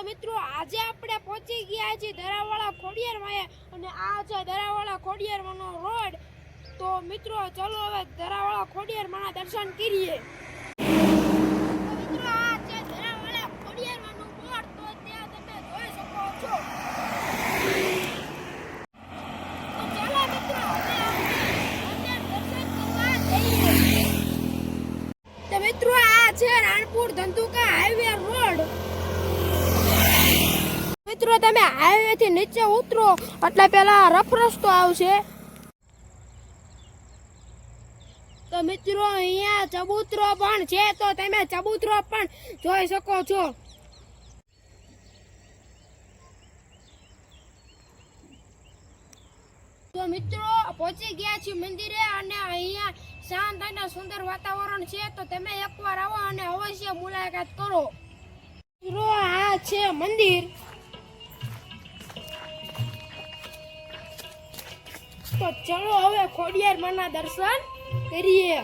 મિત્રો આજે આપણે પહોંચી ગયા છીએ દરાવાળા ખોડિયારમાં અને આ છે દરાવાળા ખોડિયારમાંનો રોડ। તો મિત્રો ચલો હવે દરાવાળા ખોડિયારમાંના દર્શન કરીએ। મિત્રો આ છે દરાવાળા ખોડિયારમાંનો રોડ, તો ત્યાં તમે જોઈ શકો છો। તો ચલો મિત્રો હવે આપણે દર્શન કરવા જઈએ। તો મિત્રો આ છે રાણપુર ધંધુકા હાઈવે રોડ। મિત્રો તમે હાઈવે થી નીચે ઉતરો એટલે પેલા રફ રસ્તો આવશે। તો મિત્રો અહીંયા ચબૂતરો પણ છે, તો તમે ચબૂતરો પણ જોઈ શકો છો। તો મિત્રો પહોંચી ગયા છીએ મંદિરે અને અહીંયા શાંત અને સુંદર વાતાવરણ છે, તો તમે એકવાર આવો અને અવશ્ય મુલાકાત કરો। મિત્રો આ છે મંદિર। તો ચલો હવે ખોડિયારમાંના દર્શન કરીએ।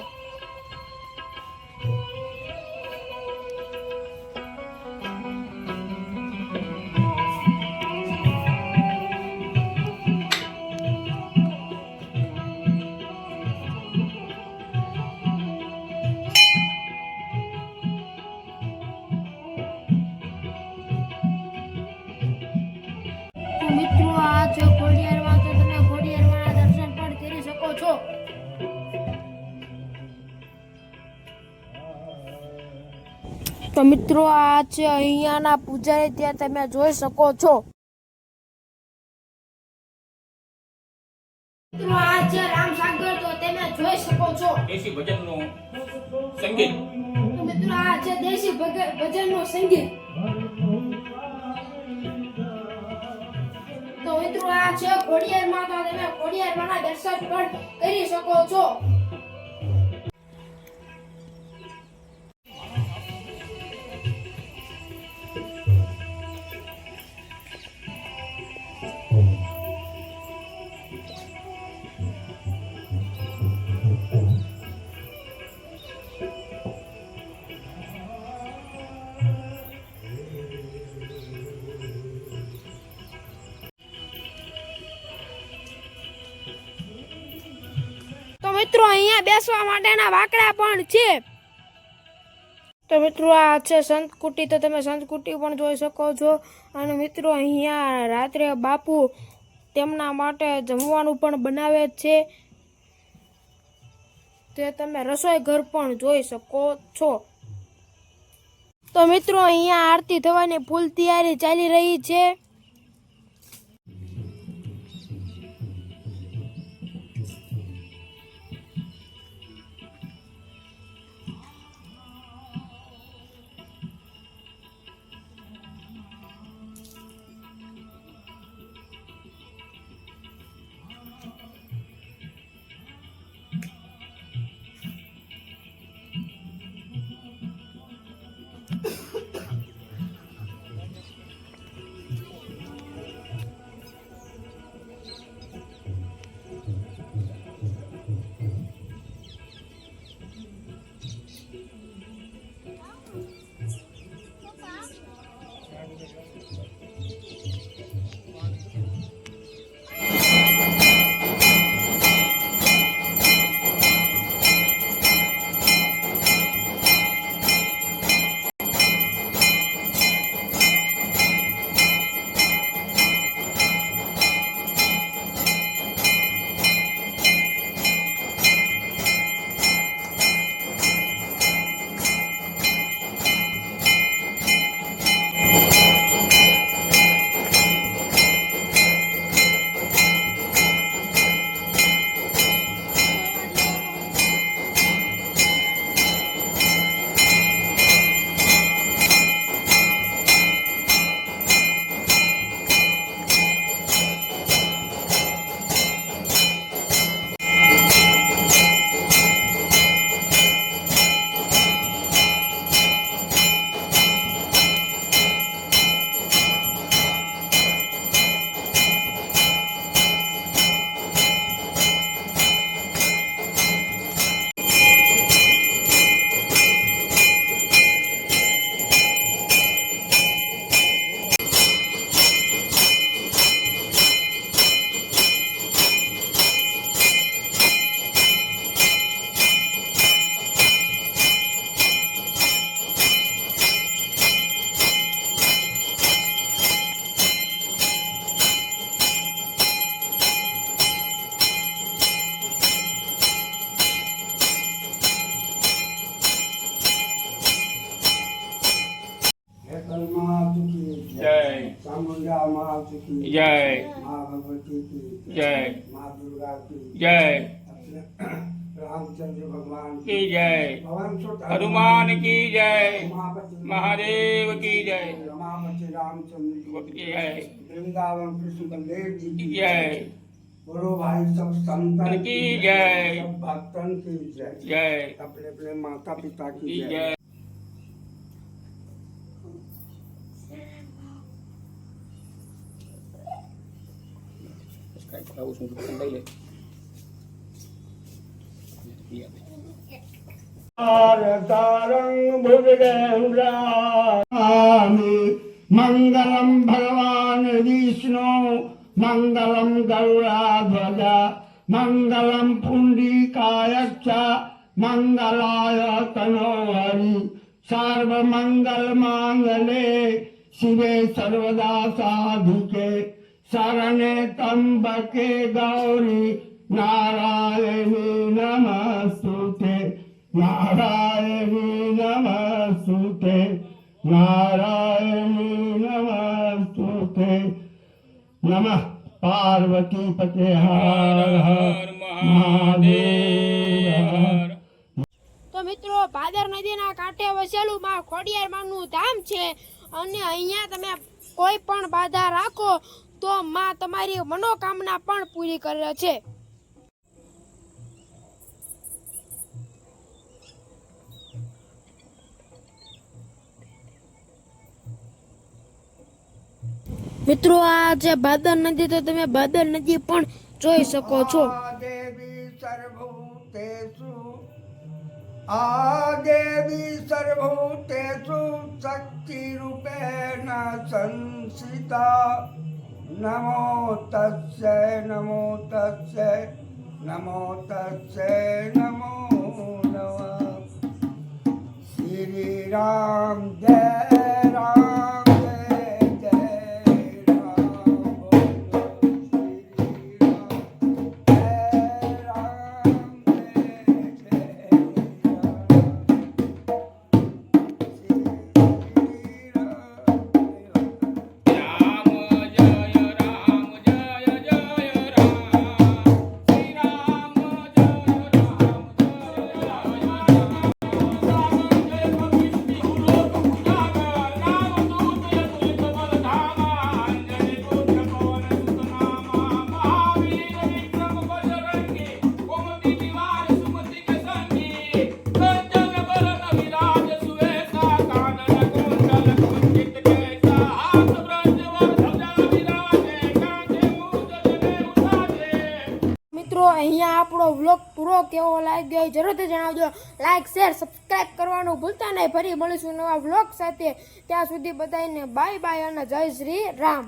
મિત્રો આ છે ખોડિયારમાં, તો તમે ખોડિયારમાંના દર્શન પણ કરી શકો છો। તો મિત્રો આ છે અહીંયાના પૂજારી, ત્યાં તમે જોઈ શકો છો। મિત્રો આ છે રામસાગર, તો તમે જોઈ શકો છો। દેશી ભજનનું સંગીત। તો મિત્રો આ છે દેશી ભજનનું સંગીત। તો મિત્રો આ છે ખોડિયારમાં, તો તમે ખોડિયારમાંના દર્શન પણ કરી શકો છો। મિત્રો અહીંયા બેસવા માટેના વાકડા પણ છે। તો મિત્રો આ છે સંતકુટી, તો તમે સંતકુટી પણ જોઈ શકો છો। અને મિત્રો અહીંયા રાત્રે બાપુ તેમના માટે જમવાનું પણ બનાવે છે, તે તમે રસોઈ ઘર પણ જોઈ શકો છો। તો મિત્રો અહીંયા આરતી થવાની ફૂલ તૈયારી ચાલી રહી છે। चामुंडा माता की जय माँ भगवती की जय माँ दुर्गा की जय अपने रामचंद्र भगवान की की जय पवन सुत हनुमान की जय उमापति महादेव की जय रमापति रामचंद्र की जय वृंदावन कृष्ण बलदेव जी की जय बोलो भाई सब संतन की जय सब भक्तन की जय जय अपने अपने माता पिता की की जय जय तारंग भुजगेन्द्रामि मंगलम भगवान विष्णु मंगलम गरुड़ाध्वज मंगलम पुंडरीकायच्च मंगलाय तनोहरि सर्वमंगल मांगले शिवे सर्वदा साधिके शरणे त्र्यंबके गौरी नारायणी नमस्तुते नारायणी नमस्तुते नारायणी नमस्तुते नमः पार्वती पते हर हर महादेव તો મિત્રો ભાદર નદીના કાંઠે વસેલું માં ખોડિયાર માનું ધામ છે અને અહીંયા તમે કોઈ પણ બાધા રાખો તો માં તમારી મનોકામના પણ પૂરી કરે છે. મિત્રો આ જે ભાદર નદી તો તમે ભાદર નદી પણ જોઈ શકો છો. देवी सर्वभूतेषु आदेवी सर्वभूतेषु शक्तिरूपेण संस्थिता नमो तस्यै नमो तस्यै नमो तस्यै नमो नमः श्री राम जय राम जय जय राम बोलो श्री राम राम जय राम जय जय राम श्री राम जय राम जय મિત્રો અહીંયા આપણો વ્લોગ પૂરો કેવો લાગ્યો એ જરૂરથી જણાવજો. લાઈક શેર સબસ્ક્રાઇબ કરવાનું ભૂલતા નહીં. ફરી મળીશું નવા વ્લોગ સાથે. ત્યાં સુધી બધાને બાય બાય અને જય શ્રી રામ.